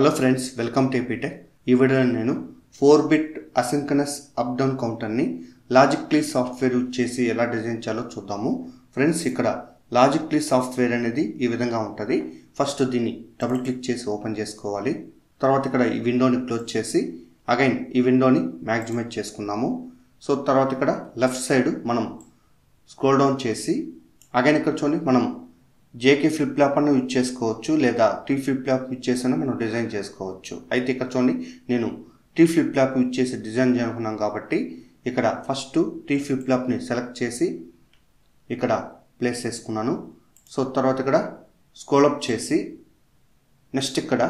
Hello friends, welcome to APTech. ఈ వీడియోలో నేను 4-బిట్ అసింక్రనస్ అప్ డౌన్ కౌంటర్ని లాజిక్లీ సాఫ్ట్వేర్ యూజ్ చేసి ఎలా డిజైన్ చేయాలో చూద్దాము. ఫ్రెండ్స్, ఇక్కడ లాజిక్లీ సాఫ్ట్వేర్ అనేది ఈ విధంగా ఉంటుంది. ఫస్ట్ దీన్ని డబుల్ క్లిక్ చేసి ఓపెన్ చేసుకోవాలి. తర్వాత ఇక్కడ ఈ విండోని క్లోజ్ చేసి అగైన్ ఈ విండోని మ్యాక్సిమైజ్ చేసుకుందాము. సో తర్వాత ఇక్కడ లెఫ్ట్ సైడ్ మనం స్క్రోల్ డౌన్ చేసి అగైన్ ఇక్కడ చూడండి, మనం జేకే ఫ్లిప్ ఫ్లాప్ అన్న యూజ్ చేసుకోవచ్చు, లేదా టీ ఫ్లిప్ ఫ్లాప్ యూజ్ చేసినా మనం డిజైన్ చేసుకోవచ్చు. అయితే ఇక్కడ చూడండి, నేను టీ ఫ్లిప్ ఫ్లాప్ యూజ్ చేసి డిజైన్ చేయాలనుకున్నాం కాబట్టి ఇక్కడ ఫస్ట్ టీ ఫ్లిప్ ఫ్లాప్ని సెలెక్ట్ చేసి ఇక్కడ ప్లేస్ చేసుకున్నాను. సో తర్వాత ఇక్కడ స్క్రోల్ అప్ చేసి నెక్స్ట్ ఇక్కడ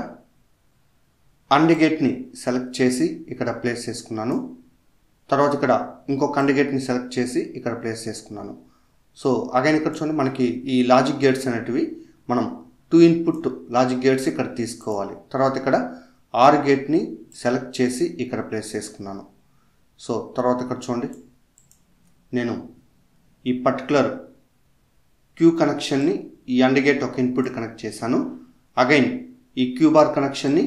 అండిగేట్ని సెలెక్ట్ చేసి ఇక్కడ ప్లేస్ చేసుకున్నాను. తర్వాత ఇక్కడ ఇంకొక అండిగేట్ని సెలెక్ట్ చేసి ఇక్కడ ప్లేస్ చేసుకున్నాను. సో అగైన్ ఇక్కడ చూడండి, మనకి ఈ లాజిక్ గేట్స్ అనేటివి మనం 2 ఇన్పుట్ లాజిక్ గేట్స్ ఇక్కడ తీసుకోవాలి. తర్వాత ఇక్కడ ఆర్ గేట్ని సెలెక్ట్ చేసి ఇక్కడ ప్లేస్ చేసుకున్నాను. సో తర్వాత ఇక్కడ చూడండి, నేను ఈ పర్టికులర్ క్యూ కనెక్షన్ని ఈ అండ్ గేట్ ఒక ఇన్పుట్ కనెక్ట్ చేశాను. అగైన్ ఈ క్యూ బార్ కనెక్షన్ని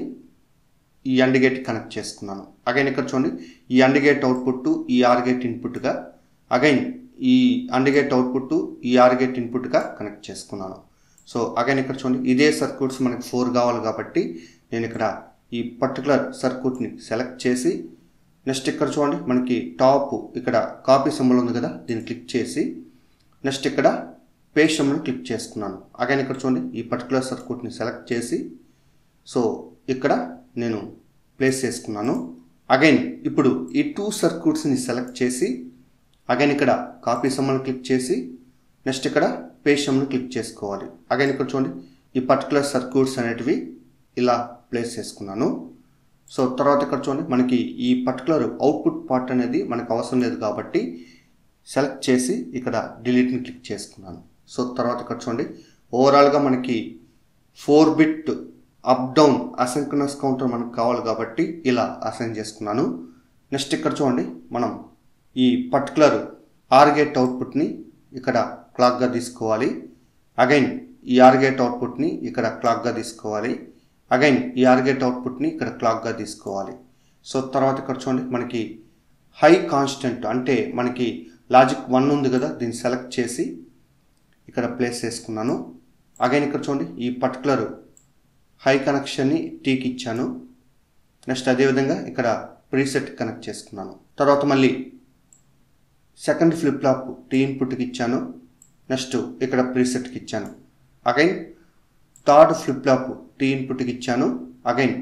ఈ అండ్ గేట్ కనెక్ట్ చేసుకున్నాను. అగైన్ ఇక్కడ చూడండి, ఈ అండ్ గేట్ అవుట్పుట్ ఈ ఆర్ గేట్ ఇన్పుట్గా, అగైన్ ఈ అండ్ గేట్ అవుట్పుట్ ఈ ఆర్ గేట్ ఇన్పుట్గా కనెక్ట్ చేసుకున్నాను. సో అగైన్ ఇక్కడ చూడండి, ఇదే సర్క్యూట్స్ మనకి 4 కావాలి కాబట్టి నేను ఇక్కడ ఈ పర్టికులర్ సర్క్యూట్ని సెలెక్ట్ చేసి నెక్స్ట్ ఇక్కడ చూడండి, మనకి టాప్ ఇక్కడ కాపీ సింబల్ ఉంది కదా, దీన్ని క్లిక్ చేసి నెక్స్ట్ ఇక్కడ పేస్ట్ సింబల్ని క్లిక్ చేసుకున్నాను. అగైన్ ఇక్కడ చూడండి, ఈ పర్టికులర్ సర్క్యూట్ని సెలెక్ట్ చేసి సో ఇక్కడ నేను ప్లేస్ చేసుకున్నాను. అగైన్ ఇప్పుడు ఈ 2 సర్క్యూట్స్ని సెలెక్ట్ చేసి అగైన్ ఇక్కడ కాపీ సింబల్ని క్లిక్ చేసి నెక్స్ట్ ఇక్కడ పేస్ట్ సింబల్ని క్లిక్ చేసుకోవాలి. అగైన్ ఇక్కడ చూడండి, ఈ పర్టికులర్ సర్క్యూట్స్ అనేటివి ఇలా ప్లేస్ చేసుకున్నాను. సో తర్వాత ఇక్కడ చూడండి, మనకి ఈ పర్టికులర్ అవుట్పుట్ పార్ట్ అనేది మనకు అవసరం లేదు కాబట్టి సెలెక్ట్ చేసి ఇక్కడ డిలీట్ని క్లిక్ చేసుకున్నాను. సో తర్వాత ఇక్కడ చూడండి, ఓవరాల్గా మనకి 4-బిట్ అప్ డౌన్ అసింక్రనస్ కౌంటర్ మనకు కావాలి కాబట్టి ఇలా అసైన్ చేసుకున్నాను. నెక్స్ట్ ఇక్కడ చూడండి, మనం ఈ పర్టికులర్ ఆర్ గేట్ అవుట్పుట్ని ఇక్కడ క్లాక్గా తీసుకోవాలి. అగైన్ ఈ ఆర్ గేట్ అవుట్పుట్ని ఇక్కడ క్లాక్గా తీసుకోవాలి. అగైన్ ఈ ఆర్ గేట్ అవుట్పుట్ని ఇక్కడ క్లాక్గా తీసుకోవాలి. సో తర్వాత ఇక్కడ చూడండి, మనకి హై కాన్స్టెంట్ అంటే మనకి లాజిక్ 1 ఉంది కదా, దీన్ని సెలెక్ట్ చేసి ఇక్కడ ప్లేస్ చేసుకున్నాను. అగైన్ ఇక్కడ చూడండి, ఈ పర్టికులర్ హై కనెక్షన్ని టీకి ఇచ్చాను. నెక్స్ట్ అదేవిధంగా ఇక్కడ ప్రీసెట్ కనెక్ట్ చేసుకున్నాను. తర్వాత మళ్ళీ సెకండ్ ఫ్లిప్ ఫ్లాప్ టీ ఇన్పుట్కి ఇచ్చాను. నెక్స్ట్ ఇక్కడ ప్రీసెట్కి ఇచ్చాను. Again third flip flop T ఇన్పుట్కి ఇచ్చాను. అగైన్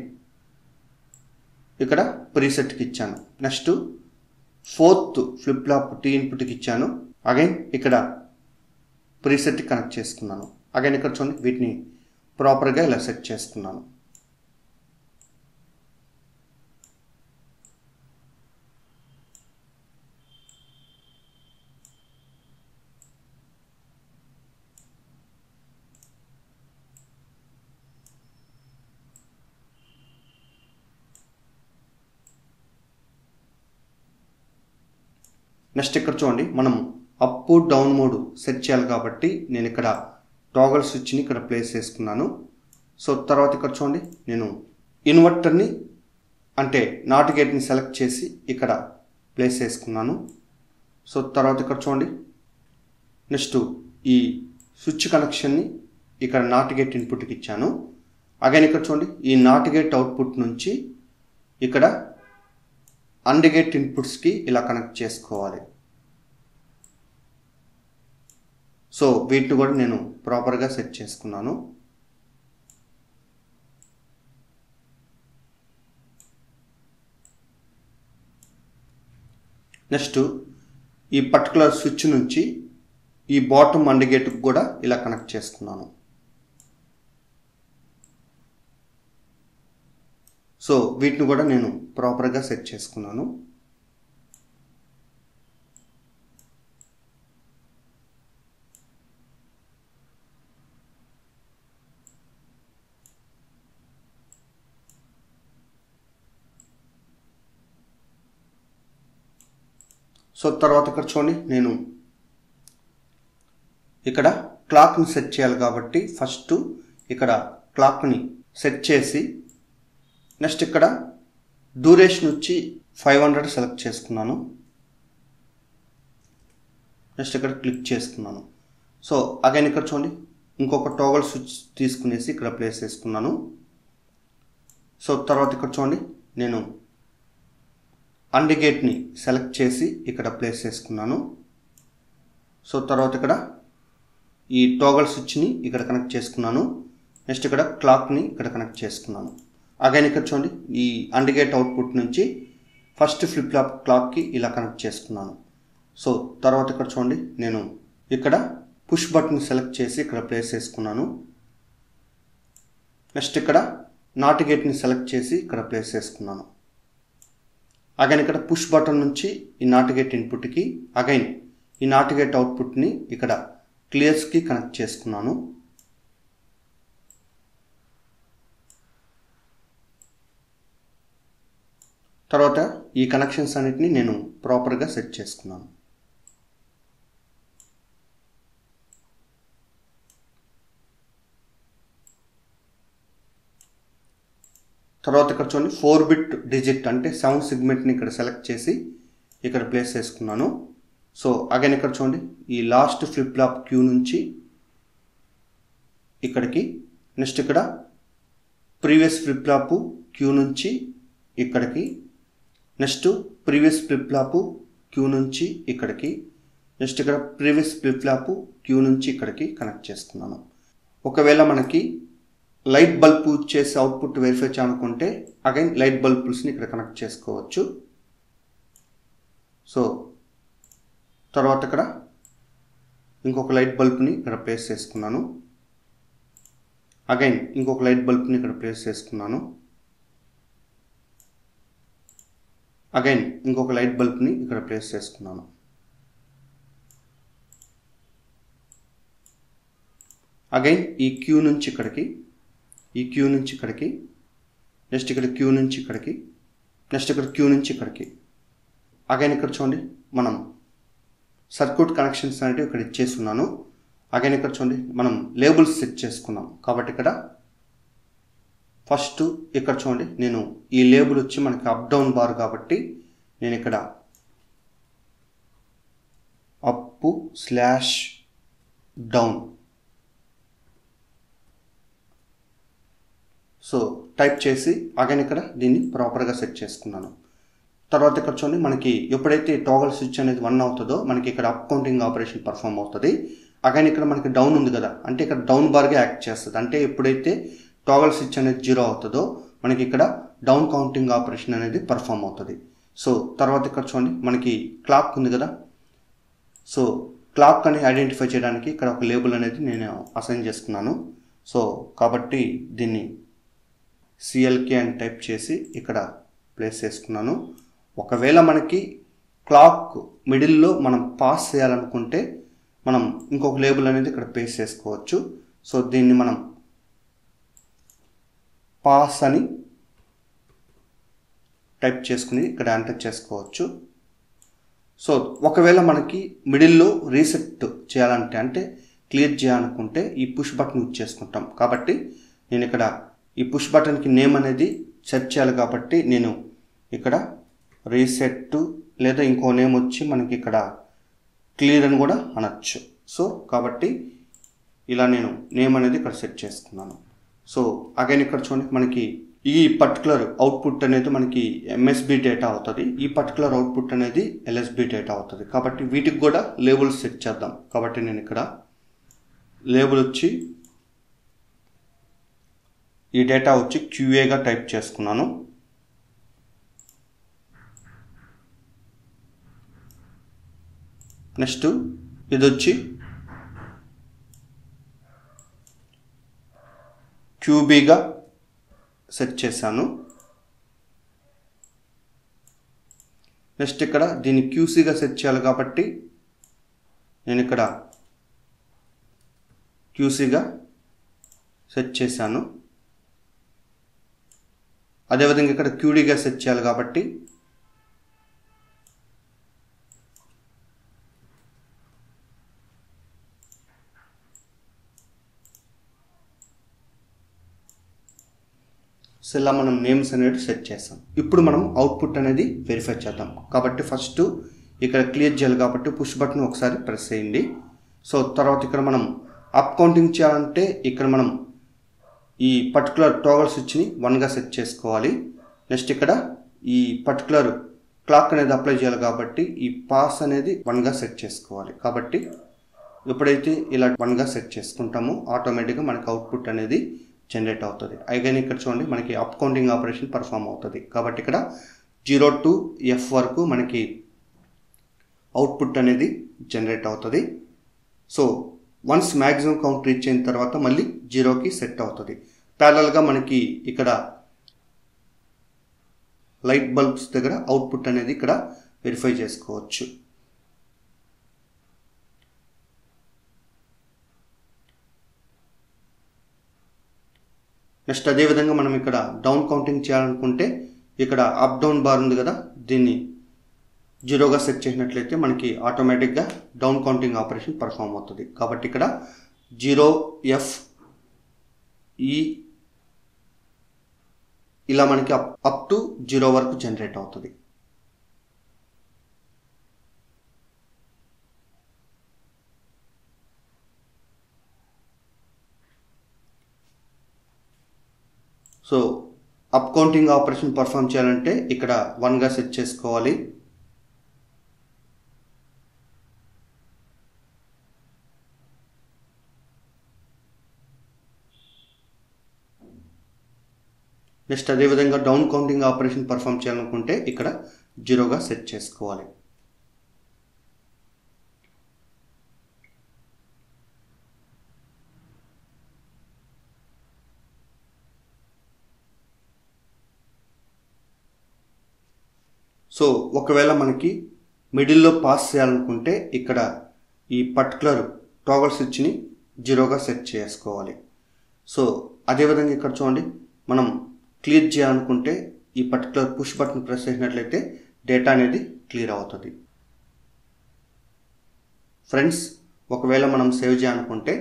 ఇక్కడ ప్రీసెట్కి ఇచ్చాను. Next fourth flip flop T ఇన్పుట్కి ఇచ్చాను. అగైన్ ఇక్కడ ప్రీసెట్కి కనెక్ట్ చేసుకున్నాను. అగైన్ ఇక్కడ చూడండి, వీటిని ప్రాపర్గా ఇలా సెట్ చేసుకున్నాను. నెక్స్ట్ ఇక్కడ చూడండి, మనం అప్ డౌన్ మోడ్ సెట్ చేయాలి కాబట్టి నేను ఇక్కడ టాగల్ స్విచ్ని ఇక్కడ ప్లేస్ చేసుకున్నాను. సో తర్వాత ఇక్కడ చూడండి, నేను ఇన్వర్టర్ని అంటే నాట్ గేట్ని సెలెక్ట్ చేసి ఇక్కడ ప్లేస్ చేసుకున్నాను. సో తర్వాత ఇక్కడ చూడండి, నెక్స్ట్ ఈ స్విచ్ కనెక్షన్ని ఇక్కడ నాట్ గేట్ ఇన్పుట్కి ఇచ్చాను. అగైన్ ఇక్కడ చూడండి, ఈ నాట్ గేట్ అవుట్పుట్ నుంచి ఇక్కడ అండ్ గేట్ ఇన్పుట్స్కి ఇలా కనెక్ట్ చేసుకోవాలి. సో వీటిని కూడా నేను ప్రాపర్గా సెట్ చేసుకున్నాను. నెక్స్ట్ ఈ పర్టికులర్ స్విచ్ నుంచి ఈ బాటమ్ అండ్ గేట్కి కూడా ఇలా కనెక్ట్ చేసుకున్నాను. సో వీటిని కూడా నేను ప్రాపర్గా సెట్ చేసుకున్నాను. సో తర్వాత ఇక్కడ చూడండి, నేను ఇక్కడ క్లాక్ని సెట్ చేయాలి కాబట్టి ఫస్ట్ ఇక్కడ క్లాక్ని సెట్ చేసి నెక్స్ట్ ఇక్కడ డ్యూరేషన్ వచ్చి 500 సెలెక్ట్ చేసుకున్నాను. నెక్స్ట్ ఇక్కడ క్లిక్ చేసుకున్నాను. సో అగైన్ ఇక్కడ చూడండి ఇంకొక టోగల్ స్విచ్ తీసుకునేసి ఇక్కడ ప్లేస్ చేసుకున్నాను. సో తర్వాత ఇక్కడ చూడండి నేను అండిగేట్ని సెలెక్ట్ చేసి ఇక్కడ ప్లేస్ చేసుకున్నాను. సో తర్వాత ఇక్కడ ఈ టోగల్ స్విచ్ని ఇక్కడ కనెక్ట్ చేసుకున్నాను. నెక్స్ట్ ఇక్కడ క్లాక్ని ఇక్కడ కనెక్ట్ చేసుకున్నాను. అగైన్ ఇక్కడ చూడండి ఈ అండిగేట్ అవుట్పుట్ నుంచి ఫస్ట్ ఫ్లిప్ ఫ్లాప్ క్లాక్కి ఇలా కనెక్ట్ చేసుకున్నాను. సో తర్వాత ఇక్కడ చూడండి నేను ఇక్కడ పుష్ బటన్ సెలెక్ట్ చేసి ఇక్కడ ప్లేస్ చేసుకున్నాను. నెక్స్ట్ ఇక్కడ నాట్ గేట్ని సెలెక్ట్ చేసి ఇక్కడ ప్లేస్ చేసుకున్నాను. అగైన్ ఇక్కడ పుష్ బటన్ నుంచి ఈ నాట్ గేట్ ఇన్పుట్కి అగైన్ ఈ నాట్ గేట్ అవుట్పుట్ని ఇక్కడ క్లియర్స్కి కనెక్ట్ చేసుకున్నాను. తర్వాత ఈ కనెక్షన్స్ అన్నిటిని నేను ప్రాపర్గా సెట్ చేసుకున్నాను. తర్వాత ఇక్కడ చూడండి 4 బిట్ డిజిట్ అంటే 7 సెగ్మెంట్ని ఇక్కడ సెలెక్ట్ చేసి ఇక్కడ ప్లేస్ చేసుకున్నాను. సో అగైన్ ఇక్కడ చూడండి ఈ లాస్ట్ ఫ్లిప్ ఫ్లాప్ క్యూ నుంచి ఇక్కడికి, నెక్స్ట్ ఇక్కడ ప్రీవియస్ ఫ్లిప్ ఫ్లాప్ క్యూ నుంచి ఇక్కడికి, next previous flip flop Q నుంచి ఇక్కడికి, నెక్స్ట్ ఇక్కడ ప్రీవియస్ ఫ్లిప్ ఫ్లాప్ క్యూ నుంచి ఇక్కడికి కనెక్ట్ చేసుకున్నాను. ఒకవేళ మనకి లైట్ బల్బ్ యూజ్ చేసి అవుట్పుట్ వెరిఫై చేయాలనుకుంటే అగైన్ లైట్ బల్బ్స్ని ఇక్కడ కనెక్ట్ చేసుకోవచ్చు. సో తర్వాత ఇక్కడ ఇంకొక లైట్ బల్బ్ని ఇక్కడ ప్లేస్ చేసుకున్నాను. అగైన్ ఇంకొక లైట్ బల్బ్ని ఇక్కడ ప్లేస్ చేసుకున్నాను. అగైన్ ఇంకొక లైట్ బల్బ్ని ఇక్కడ ప్లేస్ చేసుకున్నాను. అగైన్ ఈ క్యూ నుంచి ఇక్కడికి, ఈ క్యూ నుంచి ఇక్కడికి, నెక్స్ట్ ఇక్కడ క్యూ నుంచి ఇక్కడికి, నెక్స్ట్ ఇక్కడ క్యూ నుంచి ఇక్కడికి. అగైన్ ఇక్కడ చూడండి మనం సర్క్యూట్ కనెక్షన్స్ అనేవి ఇక్కడ ఇచ్చేస్తున్నాను. అగైన్ ఇక్కడ చూడండి మనం లేబుల్స్ సెట్ చేసుకున్నాం కాబట్టి ఇక్కడ ఫస్ట్ ఇక్కడ చూడండి నేను ఈ లేబుల్ వచ్చి మనకి అప్ డౌన్ బార్ కాబట్టి నేను ఇక్కడ up slash down so type చేసి అగైన్ ఇక్కడ దీన్ని ప్రాపర్గా సెట్ చేసుకున్నాను. తర్వాత ఇక్కడ చూడండి మనకి ఎప్పుడైతే టోగల్ స్విచ్ అనేది 1 అవుతుందో మనకి ఇక్కడ అప్ కౌంటింగ్ ఆపరేషన్ పర్ఫామ్ అవుతుంది. అగైన్ ఇక్కడ మనకి డౌన్ ఉంది కదా, అంటే ఇక్కడ డౌన్ బార్గా యాక్ట్ చేస్తుంది. అంటే ఎప్పుడైతే టోగల్ స్విచ్ అనేది 0 అవుతుందో మనకి ఇక్కడ డౌన్ కౌంటింగ్ ఆపరేషన్ అనేది పర్ఫామ్ అవుతుంది. సో తర్వాత ఇక్కడ చూడండి మనకి క్లాక్ ఉంది కదా, సో క్లాక్ అని ఐడెంటిఫై చేయడానికి ఇక్కడ ఒక లేబుల్ అనేది నేను అసైన్ చేసుకున్నాను. సో కాబట్టి దీన్ని CLK అని టైప్ చేసి ఇక్కడ ప్లేస్ చేసుకున్నాను. ఒకవేళ మనకి క్లాక్ మిడిల్లో మనం పాస్ చేయాలనుకుంటే మనం ఇంకొక లేబుల్ అనేది ఇక్కడ పేస్ట్ చేసుకోవచ్చు. సో దీన్ని మనం పాస్ అని టైప్ చేసుకుని ఇక్కడ ఎంటర్ చేసుకోవచ్చు. సో ఒకవేళ మనకి మిడిల్లో రీసెట్ చేయాలంటే అంటే క్లియర్ చేయాలనుకుంటే ఈ పుష్ బటన్ యూజ్ చేసుకుంటాం. కాబట్టి నేను ఇక్కడ ఈ పుష్ బటన్కి నేమ్ అనేది సెట్ చేయాలి కాబట్టి నేను ఇక్కడ రీసెట్ లేదా ఇంకో నేమ్ వచ్చి మనకి ఇక్కడ క్లియర్ అని కూడా అనొచ్చు. సో కాబట్టి ఇలా నేను నేమ్ అనేది ఇక్కడ సెట్ చేసుకున్నాను. సో అగైన్ ఇక్కడ చూడండి మనకి ఈ పర్టికులర్ అవుట్పుట్ అనేది మనకి MSB డేటా అవుతుంది, ఈ పర్టికులర్ అవుట్పుట్ అనేది LSB డేటా అవుతుంది. కాబట్టి వీటికి కూడా లేబుల్స్ సెట్ చేద్దాం. కాబట్టి నేను ఇక్కడ లేబుల్ వచ్చి ఈ డేటా వచ్చి QAగా టైప్ చేసుకున్నాను. నెక్స్ట్ ఇది వచ్చి QBగా సెట్ చేశాను. నెక్స్ట్ ఇక్కడ దీన్ని QCగా సెట్ చేయాలి కాబట్టి నేను ఇక్కడ QCగా సెట్ చేశాను. అదేవిధంగా ఇక్కడ QDగా సెట్ చేయాలి కాబట్టి సో ఇలా మనం నేమ్స్ అనేది సెట్ చేస్తాం. ఇప్పుడు మనం అవుట్పుట్ అనేది వెరిఫై చేద్దాం. కాబట్టి ఫస్ట్ ఇక్కడ క్లియర్ చేయాలి కాబట్టి పుష్ బటన్ ఒకసారి ప్రెస్ చేయండి. సో తర్వాత ఇక్కడ మనం అప్ కౌంటింగ్ చేయాలంటే ఇక్కడ మనం ఈ పర్టికులర్ టోగల్ స్విచ్ని 1గా సెట్ చేసుకోవాలి. నెక్స్ట్ ఇక్కడ ఈ పర్టికులర్ క్లాక్ అనేది అప్లై చేయాలి కాబట్టి ఈ పాస్ అనేది 1గా సెట్ చేసుకోవాలి. కాబట్టి ఎప్పుడైతే ఇలా 1గా సెట్ చేసుకుంటామో ఆటోమేటిక్గా మనకి అవుట్పుట్ అనేది జనరేట్ అవుతుంది. అగైన్ ఇక్కడ చూడండి మనకి అప్ కౌంటింగ్ ఆపరేషన్ పర్ఫామ్ అవుతుంది. కాబట్టి ఇక్కడ 0 to F వరకు మనకి అవుట్పుట్ అనేది జనరేట్ అవుతుంది. So once maximum count reach అయిన తర్వాత మళ్ళీ 0కి సెట్ అవుతుంది. ప్యారలల్గా మనకి ఇక్కడ లైట్ బల్బ్స్ దగ్గర అవుట్పుట్ అనేది ఇక్కడ వెరిఫై చేసుకోవచ్చు. నెక్స్ట్ అదేవిధంగా మనం ఇక్కడ డౌన్ కౌంటింగ్ చేయాలనుకుంటే ఇక్కడ అప్ డౌన్ బార్ ఉంది కదా, దీన్ని 0గా సెట్ చేసినట్లయితే మనకి ఆటోమేటిక్గా డౌన్ కౌంటింగ్ ఆపరేషన్ పర్ఫామ్ అవుతుంది. కాబట్టి ఇక్కడ 0F E ఇలా మనకి అప్ టు 0 వరకు జనరేట్ అవుతుంది. So up counting operation perform చేయాలంటే ఇక్కడ 1గా సెట్ చేసుకోవాలి. నెక్స్ట్ అదేవిధంగా డౌన్ కౌంటింగ్ ఆపరేషన్ పర్ఫామ్ చేయాలనుకుంటే ఇక్కడ 0గా సెట్ చేసుకోవాలి. సో ఒకవేళ మనకి మిడిల్లో పాస్ చేయాలనుకుంటే ఇక్కడ ఈ పర్టికులర్ టాగల్ స్విచ్ని 0గా సెట్ చేసుకోవాలి. సో అదేవిధంగా ఇక్కడ చూడండి మనం క్లియర్ చేయాలనుకుంటే ఈ పర్టికులర్ పుష్ బటన్ ప్రెస్ చేసినట్లయితే డేటా అనేది క్లియర్ అవుతుంది. ఫ్రెండ్స్ ఒకవేళ మనం సేవ్ చేయాలనుకుంటే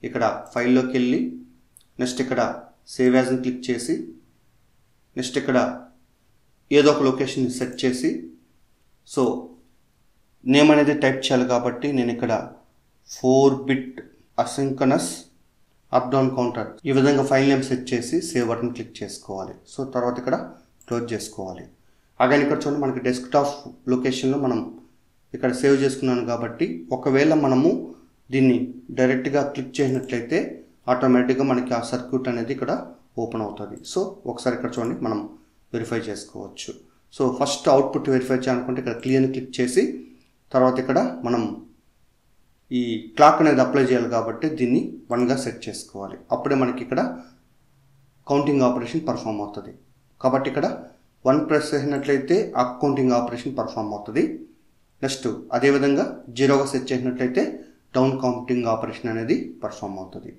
ఇక్కడ ఫైల్లోకి వెళ్ళి నెక్స్ట్ ఇక్కడ సేవ్ యాజ్ని క్లిక్ చేసి నెక్స్ట్ ఇక్కడ ఏదో ఒక లొకేషన్ని సెట్ చేసి సో నేమ్ అనేది టైప్ చేయాలి కాబట్టి నేను ఇక్కడ 4-bit asynchronous up down counter ఈ విధంగా ఫైల్ నేమ్ సెట్ చేసి సేవ్ బటన్ క్లిక్ చేసుకోవాలి. సో తర్వాత ఇక్కడ క్లోజ్ చేసుకోవాలి. అగైన్ ఇక్కడ చూడండి మనకి డెస్క్టాప్ లొకేషన్లో మనం ఇక్కడ సేవ్ చేసుకున్నాను కాబట్టి ఒకవేళ మనము దీన్ని డైరెక్ట్గా క్లిక్ చేసినట్లయితే ఆటోమేటిక్గా మనకి ఆ సర్క్యూట్ అనేది ఇక్కడ ఓపెన్ అవుతుంది. సో ఒకసారి ఇక్కడ చూడండి మనం వెరిఫై చేసుకోవచ్చు. సో ఫస్ట్ అవుట్పుట్ వెరిఫై చేయాలనుకుంటే ఇక్కడ క్లియర్ని క్లిక్ చేసి తర్వాత ఇక్కడ మనం ఈ క్లాక్ అనేది అప్లై చేయాలి కాబట్టి దీన్ని 1గా సెట్ చేసుకోవాలి. అప్పుడే మనకి ఇక్కడ కౌంటింగ్ ఆపరేషన్ పర్ఫామ్ అవుతుంది. కాబట్టి ఇక్కడ 1 ప్రెస్ చేసినట్లయితే అప్ కౌంటింగ్ ఆపరేషన్ పర్ఫామ్ అవుతుంది. నెక్స్ట్ అదేవిధంగా 0గా సెట్ చేసినట్లయితే డౌన్ కౌంటింగ్ ఆపరేషన్ అనేది పర్ఫామ్ అవుతుంది.